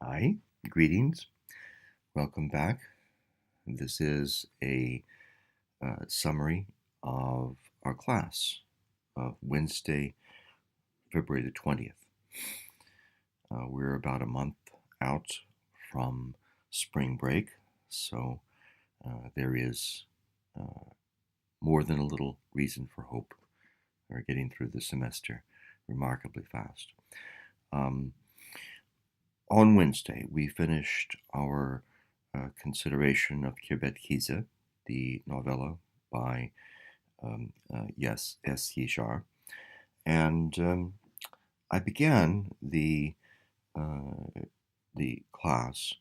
Hi, greetings. Welcome back. This is a summary of our class of Wednesday, February the 20th. We're about a month out from spring break, so there is uh, more than a little reason for hope. We're getting through the semester remarkably fast. Um, on Wednesday, we finished our consideration of Khirbet Khizeh, the novella by yes, S. Yishar. And I began the class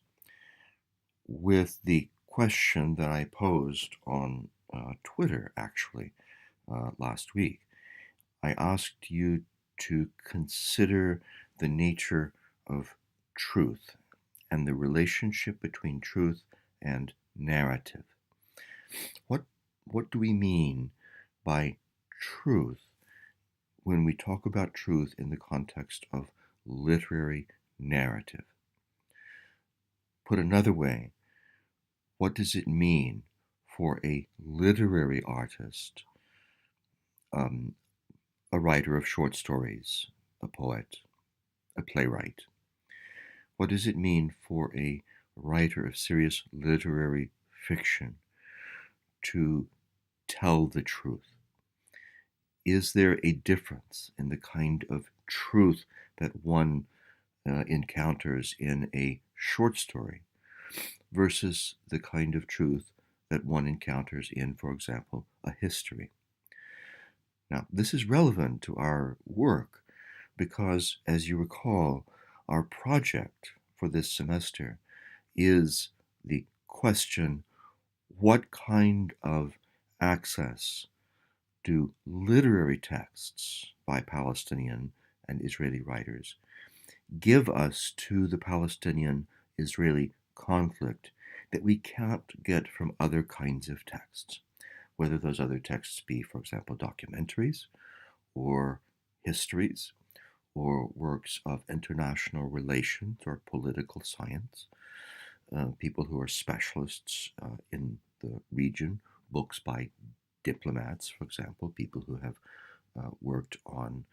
with the question that I posed on Twitter, actually, last week. I asked you to consider the nature of truth and the relationship between truth and narrative. What what do we mean by truth when we talk about truth in the context of literary narrative? Put another way, what does it mean for a literary artist, um, a writer of short stories, a poet, a playwright? What does it mean for a writer of serious literary fiction to tell the truth? Is there a difference in the kind of truth that one encounters in a short story versus the kind of truth that one encounters in, for example, a history? Now, this is relevant to our work because, as you recall, our project for this semester is the question: what kind of access do literary texts by Palestinian and Israeli writers give us to the Palestinian Israeli conflict that we can't get from other kinds of texts? Whether those other texts be, for example, documentaries or histories or works of international relations or political science, people who are specialists in the region, books by diplomats, for example, people who have worked on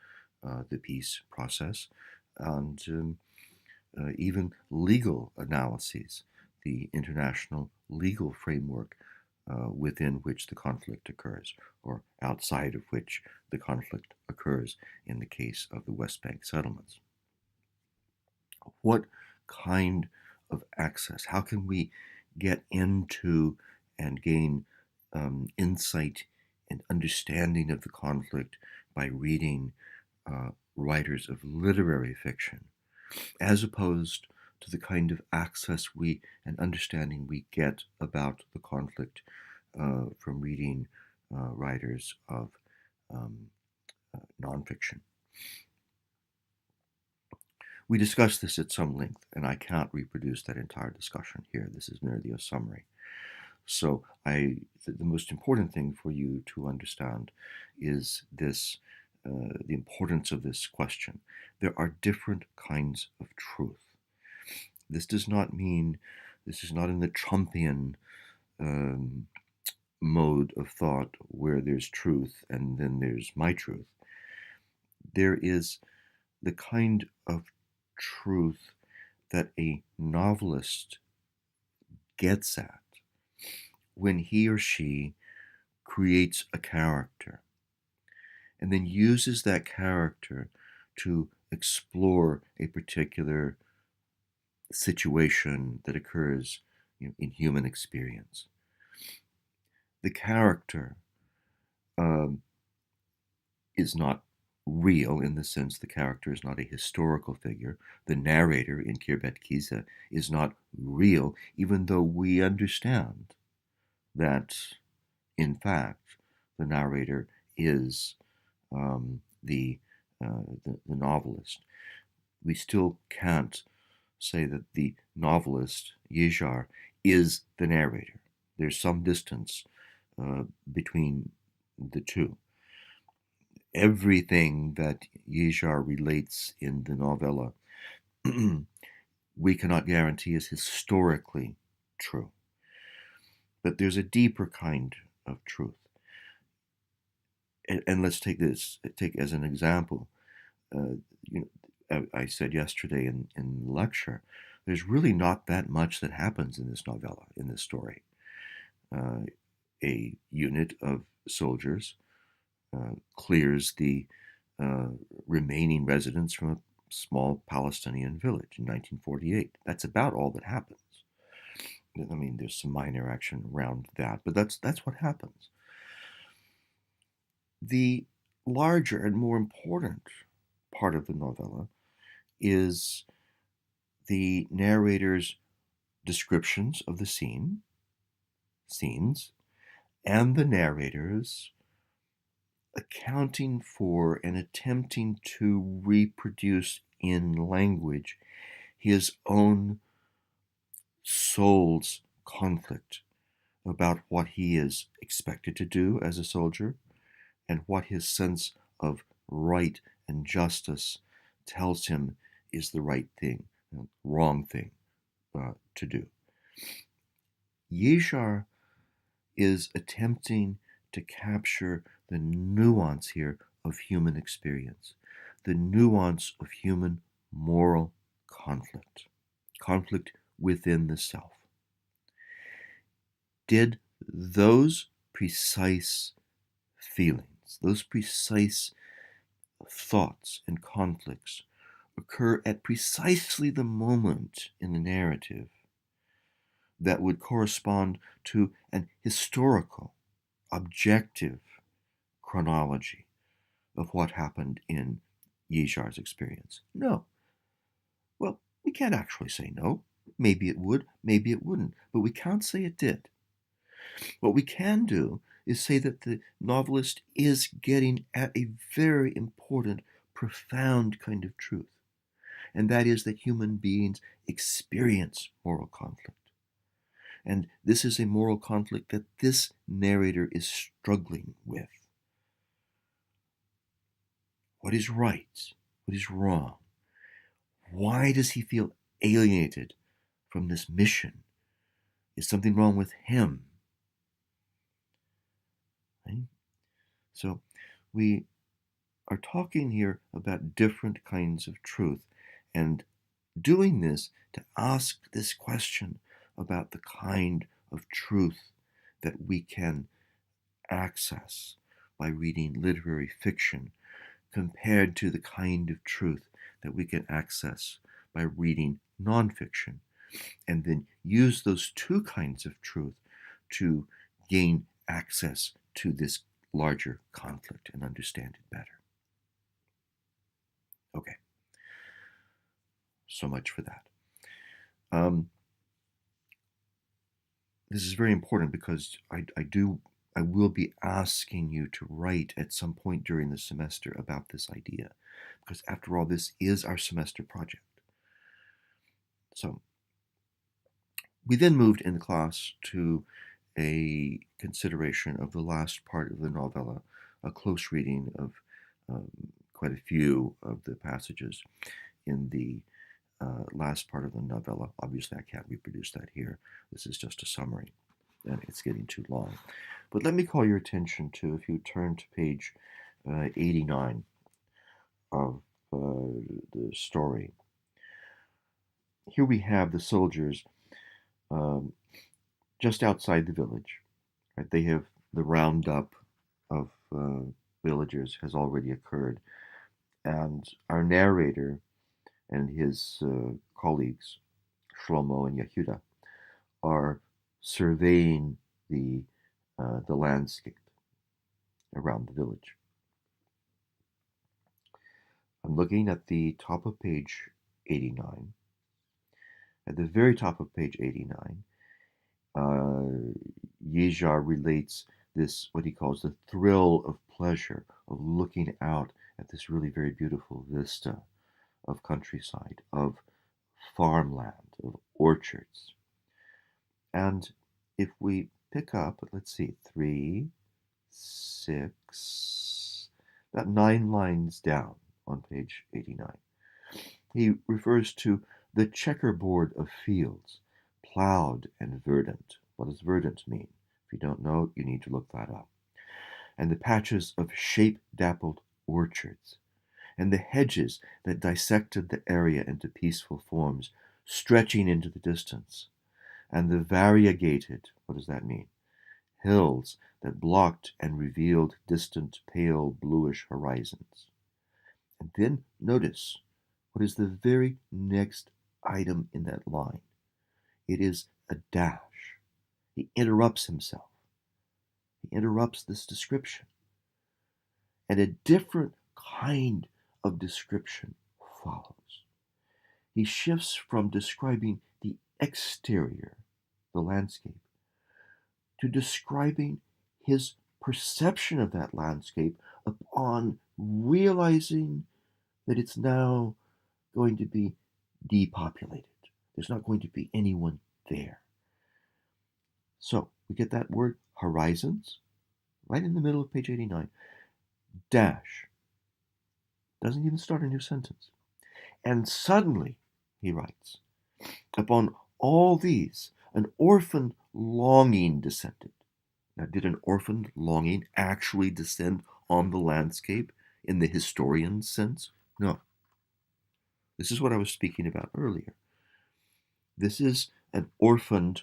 the peace process, and even legal analyses, the international legal framework within which the conflict occurs, or outside of which the conflict occurs in the case of the West Bank settlements. What kind of access? How can we get into and gain insight and understanding of the conflict by reading writers of literary fiction, as opposed to the kind of access we and understanding we get about the conflict from reading writers of um, nonfiction? We discussed this at some length, and I can't reproduce that entire discussion here. This is merely a summary. So, the most important thing for you to understand is this: the importance of this question. There are different kinds of truth. This does not mean this is not in the Trumpian um, mode of thought where there's truth and then there's my truth. There is the kind of truth that a novelist gets at when he or she creates a character and then uses that character to explore a particular situation that occurs, in human experience. The character um, is not real in the sense the character is not a historical figure. The narrator in Khirbet Khizeh is not real, even though we understand that, in fact, the narrator is the novelist. We still can't say that the novelist, Yizhar, is the narrator. There's some distance between the two. Everything that Yizhar relates in the novella we cannot guarantee is historically true. But there's a deeper kind of truth. And let's take as an example. You know, I said yesterday in the lecture, there's really not that much that happens in this novella, in this story. Uh, a unit of soldiers clears the uh, remaining residents from a small Palestinian village in 1948. That's about all that happens. I mean, there's some minor action around that, but that's what happens. The larger and more important part of the novella is the narrator's descriptions of the scenes, and the narrator's accounting for and attempting to reproduce in language his own soul's conflict about what he is expected to do as a soldier and what his sense of right and justice tells him is the right thing, wrong thing to do. Yejar is attempting to capture the nuance here of human experience, the nuance of human moral conflict within the self. Did those precise feelings, those precise thoughts and conflicts occur at precisely the moment in the narrative that would correspond to an historical, objective chronology of what happened in Yejar's experience? No. Well, we can't actually say no. Maybe it would, maybe it wouldn't, but we can't say it did. What we can do is say that the novelist is getting at a very important, profound kind of truth, and that is that human beings experience moral conflict. And this is a moral conflict that this narrator is struggling with. What is right? What is wrong? Why does he feel alienated from this mission? Is something wrong with him? Right? So we are talking here about different kinds of truth and doing this to ask this question about the kind of truth that we can access by reading literary fiction compared to the kind of truth that we can access by reading nonfiction, and then use those two kinds of truth to gain access to this larger conflict and understand it better. Okay, so much for that. This is very important because I will be asking you to write at some point during the semester about this idea, because after all, this is our semester project. So we then moved in the class to a consideration of the last part of the novella, a close reading of quite a few of the passages in the last part of the novella. Obviously, I can't reproduce that here. This is just a summary, and it's getting too long. But let me call your attention to, if you turn to page 89 of the story. Here we have the soldiers just outside the village. Right? They have the roundup of villagers has already occurred, and our narrator and his colleagues, Shlomo and Yehuda, are surveying the landscape around the village. I'm looking at the top of page 89. At the very top of page 89, Yejar relates this, what he calls the thrill of pleasure of looking out at this really very beautiful vista of countryside, of farmland, of orchards. And if we pick up, let's see, 3, 6, about 9 lines down on page 89, he refers to The checkerboard of fields, plowed and verdant. What does verdant mean? If you don't know, you need to look that up. And the patches of shape-dappled orchards, and the hedges that dissected the area into peaceful forms, stretching into the distance, and the variegated, what does that mean? Hills that blocked and revealed distant pale bluish horizons. And then notice what is the very next item in that line. It is a dash. He interrupts himself. He interrupts this description. And a different kind of description follows. He shifts from describing the exterior, the landscape, to describing his perception of that landscape upon realizing that it's now going to be depopulated. There's not going to be anyone there. So we get that word horizons right in the middle of page 89. Dash. Doesn't even start a new sentence. And suddenly, he writes, upon all these, an orphaned longing descended. Now, did an orphaned longing actually descend on the landscape in the historian's sense? No. This is what I was speaking about earlier. This is an orphaned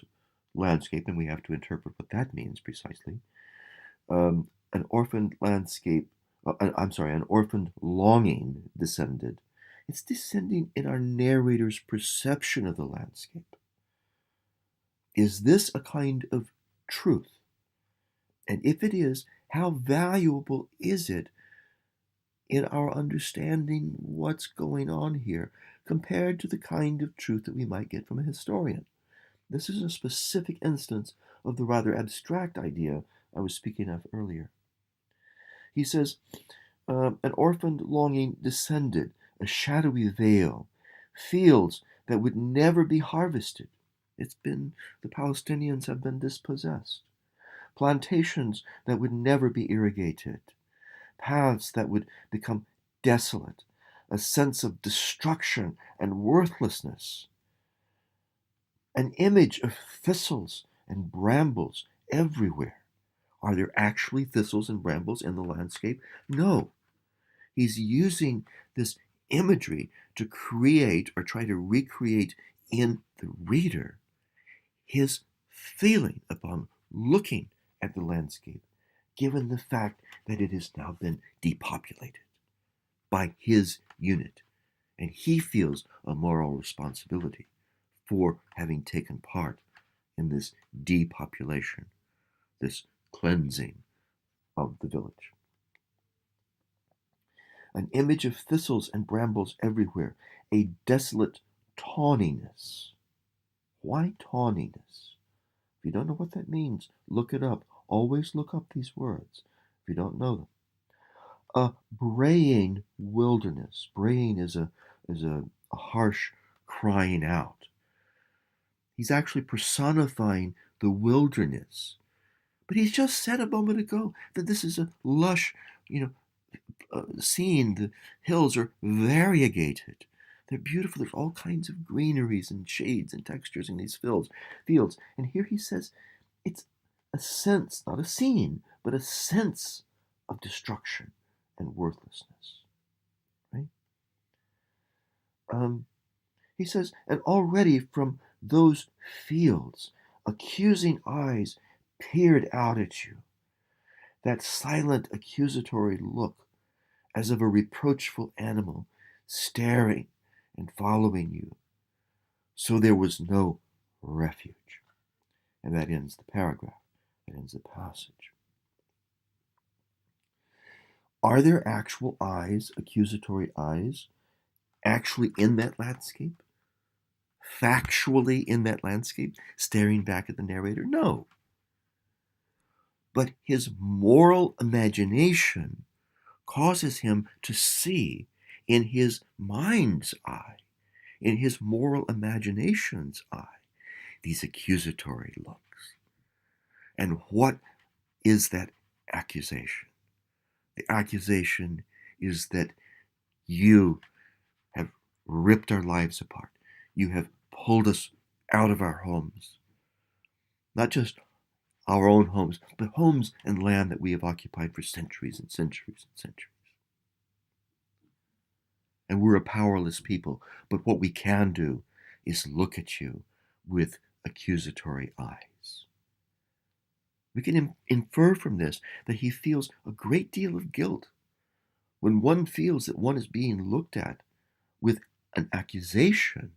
landscape, and we have to interpret what that means precisely. An orphaned landscape, an orphaned longing descended. It's descending in our narrator's perception of the landscape. Is this a kind of truth? And if it is, how valuable is it in our understanding what's going on here compared to the kind of truth that we might get from a historian? This is a specific instance of the rather abstract idea I was speaking of earlier. He says, an orphaned longing descended, a shadowy veil, fields that would never be harvested. The Palestinians have been dispossessed. Plantations that would never be irrigated. Paths that would become desolate. A sense of destruction and worthlessness. An image of thistles and brambles everywhere. Are there actually thistles and brambles in the landscape? No. He's using this imagery to create or try to recreate in the reader his feeling upon looking at the landscape, given the fact that it has now been depopulated by his unit. And he feels a moral responsibility for having taken part in this depopulation, this cleansing of the village. An image of thistles and brambles everywhere, a desolate tawniness. Why tawniness? If you don't know what that means, look it up. Always look up these words if you don't know them. A braying wilderness. Braying is a harsh crying out. He's actually personifying the wilderness. But he's just said a moment ago that this is a lush, scene. The hills are variegated. They're beautiful. There's all kinds of greeneries and shades and textures in these fields. And here he says it's a sense, not a scene, but a sense of destruction and worthlessness. Right? He says, and already from those fields, accusing eyes peered out at you. That silent accusatory look, as of a reproachful animal, staring and following you. So there was no refuge. And that ends the paragraph. That ends the passage. Are there actual eyes, accusatory eyes, actually in that landscape? Factually in that landscape, staring back at the narrator? No. But his moral imagination causes him to see in his mind's eye, in his moral imagination's eye, these accusatory looks. And what is that accusation? The accusation is that you have ripped our lives apart. You have pulled us out of our homes, not just our own homes, but homes and land that we have occupied for centuries and centuries and centuries. And we're a powerless people, but what we can do is look at you with accusatory eyes. We can infer from this that he feels a great deal of guilt. When one feels that one is being looked at with an accusation,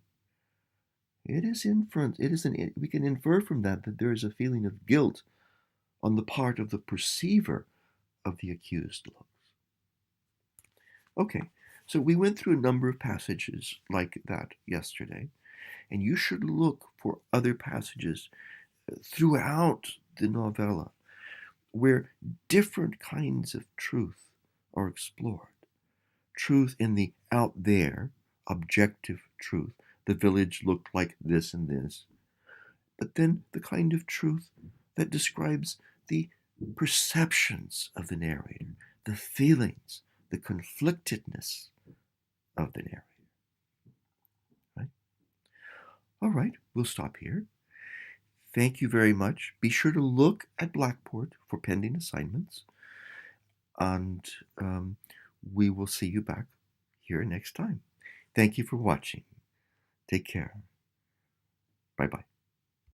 it is inference. We can infer from that there is a feeling of guilt on the part of the perceiver of the accused looks. Okay, so we went through a number of passages like that yesterday, and you should look for other passages throughout the novella where different kinds of truth are explored. Truth in the out there, objective truth. The village looked like this and this. But then the kind of truth that describes the perceptions of the narrator, the feelings, the conflictedness of the narrator. Right? All right, we'll stop here. Thank you very much. Be sure to look at Blackboard for pending assignments, and we will see you back here next time. Thank you for watching. Take care. Bye-bye.